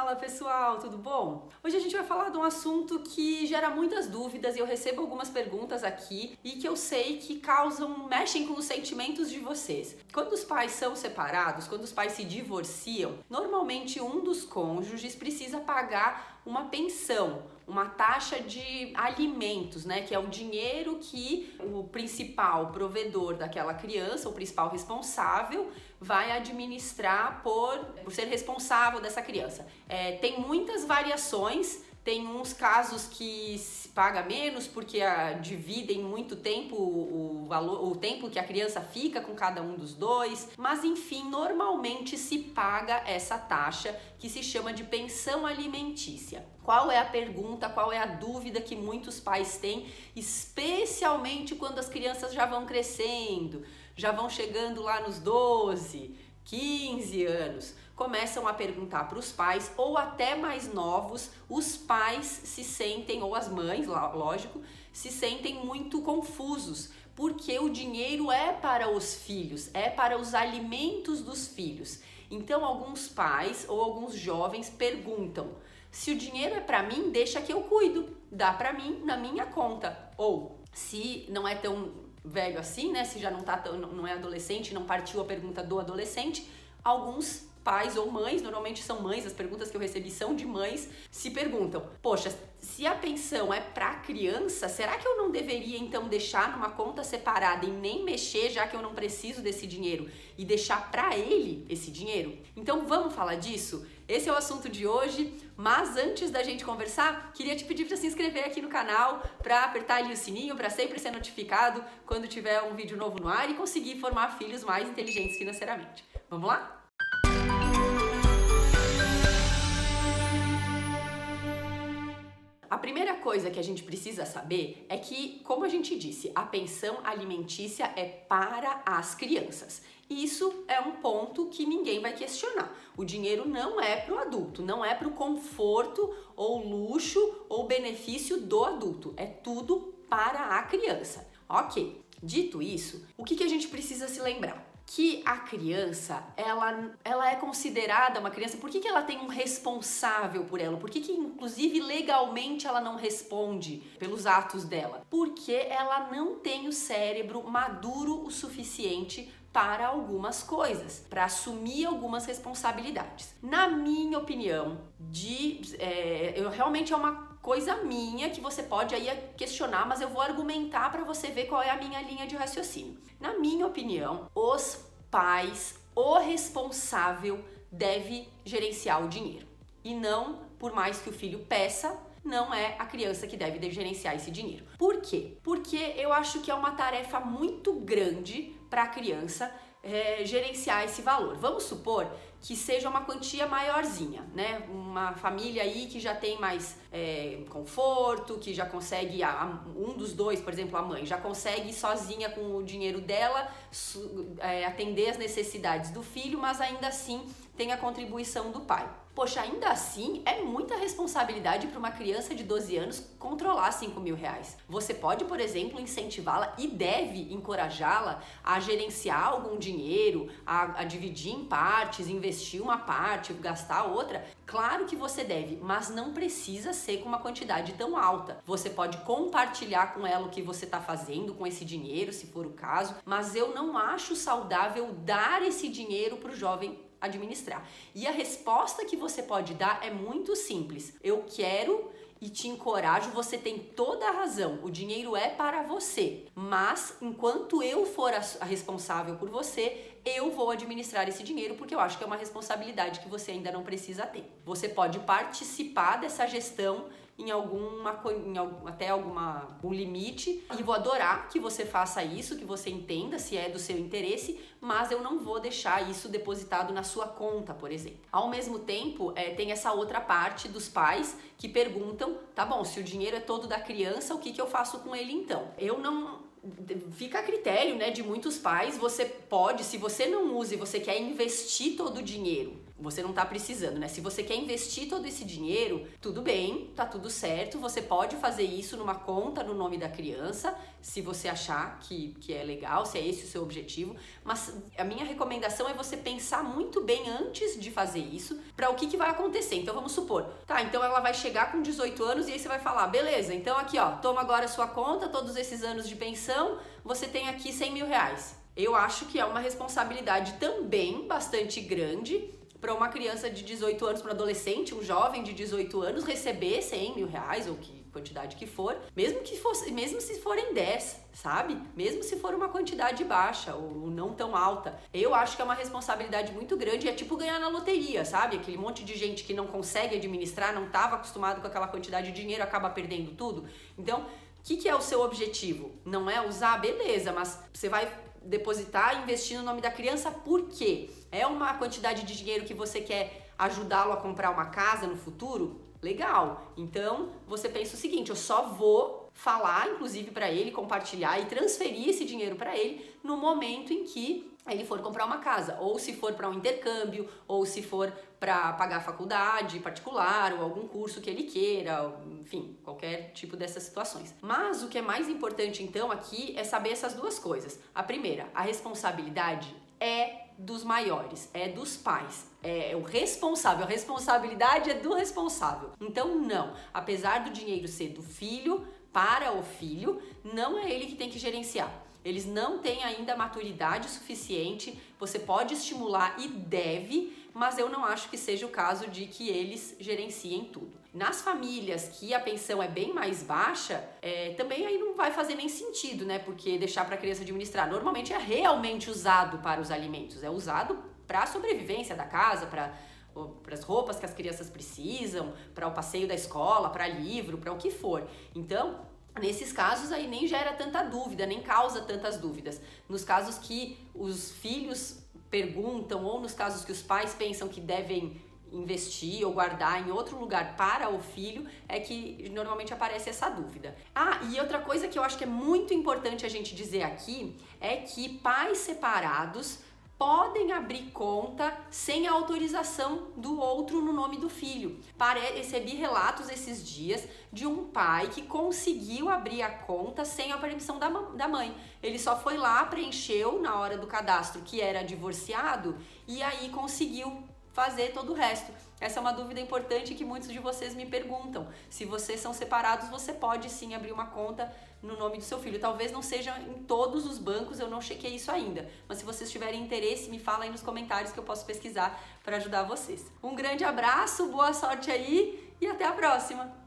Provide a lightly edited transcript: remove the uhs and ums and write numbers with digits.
Fala pessoal, tudo bom? Hoje a gente vai falar de um assunto que gera muitas dúvidas e eu recebo algumas perguntas aqui e que eu sei que mexem com os sentimentos de vocês. Quando os pais são separados, quando os pais se divorciam, normalmente um dos cônjuges precisa pagar uma pensão, uma taxa de alimentos, né? Que é o dinheiro que o principal provedor daquela criança, o principal responsável, vai administrar por ser responsável dessa criança. Tem muitas variações. Tem uns casos que se paga menos porque dividem muito tempo o tempo que a criança fica com cada um dos dois, mas enfim, normalmente se paga essa taxa que se chama de pensão alimentícia. Qual é a pergunta, qual é a dúvida que muitos pais têm, especialmente quando as crianças já vão crescendo, já vão chegando lá nos 12, 15 anos, começam a perguntar para os pais, ou até mais novos, os pais se sentem, ou as mães, lógico, se sentem muito confusos, porque o dinheiro é para os filhos, é para os alimentos dos filhos. Então alguns pais ou alguns jovens perguntam: se o dinheiro é para mim, deixa que eu cuido, dá para mim na minha conta. Ou se não é tão velho assim, né? Se já não é adolescente, não partiu a pergunta do adolescente, alguns pais ou mães, normalmente são mães, as perguntas que eu recebi são de mães, se perguntam: poxa, se a pensão é para criança, será que eu não deveria então deixar numa conta separada e nem mexer, já que eu não preciso desse dinheiro, e deixar para ele esse dinheiro? Então vamos falar disso? Esse é o assunto de hoje, mas antes da gente conversar, queria te pedir para se inscrever aqui no canal, para apertar ali o sininho, para sempre ser notificado quando tiver um vídeo novo no ar e conseguir formar filhos mais inteligentes financeiramente. Vamos lá? A primeira coisa que a gente precisa saber é que, como a gente disse, a pensão alimentícia é para as crianças. Isso é um ponto que ninguém vai questionar. O dinheiro não é para o adulto, não é para o conforto ou luxo ou benefício do adulto. É tudo para a criança. Ok, dito isso, o que a gente precisa se lembrar? Que a criança, ela é considerada uma criança. Por que ela tem um responsável por ela? Por que inclusive legalmente ela não responde pelos atos dela? Porque ela não tem o cérebro maduro o suficiente para algumas coisas, para assumir algumas responsabilidades. Na minha opinião, realmente é uma coisa minha que você pode aí questionar, mas eu vou argumentar para você ver qual é a minha linha de raciocínio. Na minha opinião, os pais, o responsável deve gerenciar o dinheiro. E não, por mais que o filho peça, não é a criança que deve gerenciar esse dinheiro. Por quê? Porque eu acho que é uma tarefa muito grande para a criança gerenciar esse valor. Vamos supor que seja uma quantia maiorzinha, né? Uma família aí que já tem mais conforto, que já consegue, um dos dois, por exemplo, a mãe, já consegue sozinha com o dinheiro dela atender as necessidades do filho, mas ainda assim tem a contribuição do pai. Poxa, ainda assim é muita responsabilidade para uma criança de 12 anos controlar R$ 5.000. Você pode, por exemplo, incentivá-la e deve encorajá-la a gerenciar algum dinheiro, a dividir em partes, investir uma parte, gastar outra. Claro que você deve, mas não precisa ser com uma quantidade tão alta. Você pode compartilhar com ela o que você está fazendo com esse dinheiro, se for o caso, mas eu não acho saudável dar esse dinheiro para o jovem administrar. E a resposta que você pode dar é muito simples: eu quero e te encorajo, você tem toda a razão, o dinheiro é para você, mas enquanto eu for a responsável por você, eu vou administrar esse dinheiro, porque eu acho que é uma responsabilidade que você ainda não precisa ter. Você pode participar dessa gestão até algum limite, e vou adorar que você faça isso, que você entenda se é do seu interesse, mas eu não vou deixar isso depositado na sua conta, por exemplo. Ao mesmo tempo, tem essa outra parte dos pais que perguntam: tá bom, se o dinheiro é todo da criança, o que eu faço com ele então? Fica a critério, né, de muitos pais. Você pode, se você não usa e você quer investir todo o dinheiro você não tá precisando, né? Se você quer investir todo esse dinheiro, tudo bem, tá tudo certo, você pode fazer isso numa conta no nome da criança, se você achar que é legal, se é esse o seu objetivo, mas a minha recomendação é você pensar muito bem antes de fazer isso, para o que vai acontecer. Então vamos supor, tá, então ela vai chegar com 18 anos e aí você vai falar, beleza, então aqui ó, toma agora a sua conta, todos esses anos de pensão, você tem aqui 100 mil reais. Eu acho que é uma responsabilidade também bastante grande para uma criança de 18 anos, para um adolescente, um jovem de 18 anos, receber 100 mil reais ou que quantidade que for, mesmo se forem 10, sabe? Mesmo se for uma quantidade baixa ou não tão alta. Eu acho que é uma responsabilidade muito grande, é tipo ganhar na loteria, sabe? Aquele monte de gente que não consegue administrar, não estava acostumado com aquela quantidade de dinheiro, acaba perdendo tudo. Então, o que é o seu objetivo? Não é usar, beleza, mas você vai depositar e investir no nome da criança, por quê? É uma quantidade de dinheiro que você quer ajudá-lo a comprar uma casa no futuro? Legal. Então, você pensa o seguinte, eu só vou falar, inclusive para ele, compartilhar e transferir esse dinheiro para ele no momento em que ele for comprar uma casa, ou se for para um intercâmbio, ou se for para pagar a faculdade particular, ou algum curso que ele queira, enfim, qualquer tipo dessas situações. Mas o que é mais importante então aqui é saber essas duas coisas. A primeira, a responsabilidade é dos maiores, é dos pais, é o responsável, a responsabilidade é do responsável. Então não, apesar do dinheiro ser do filho para o filho, não é ele que tem que gerenciar. Eles não têm ainda maturidade suficiente, você pode estimular e deve, mas eu não acho que seja o caso de que eles gerenciem tudo. Nas famílias que a pensão é bem mais baixa, também aí não vai fazer nem sentido, né? Porque deixar para a criança administrar. Normalmente é realmente usado para os alimentos, é usado para a sobrevivência da casa, para as roupas que as crianças precisam, para o passeio da escola, para livro, para o que for. Então, nesses casos aí nem gera tanta dúvida, nem causa tantas dúvidas. Nos casos que os filhos perguntam ou nos casos que os pais pensam que devem investir ou guardar em outro lugar para o filho, é que normalmente aparece essa dúvida. Ah, e outra coisa que eu acho que é muito importante a gente dizer aqui é que pais separados podem abrir conta sem a autorização do outro no nome do filho. Recebi relatos esses dias de um pai que conseguiu abrir a conta sem a permissão da mãe. Ele só foi lá, preencheu na hora do cadastro que era divorciado e aí conseguiu fazer todo o resto. Essa é uma dúvida importante que muitos de vocês me perguntam. Se vocês são separados, você pode sim abrir uma conta no nome do seu filho. Talvez não seja em todos os bancos, eu não chequei isso ainda. Mas se vocês tiverem interesse, me fala aí nos comentários que eu posso pesquisar para ajudar vocês. Um grande abraço, boa sorte aí e até a próxima!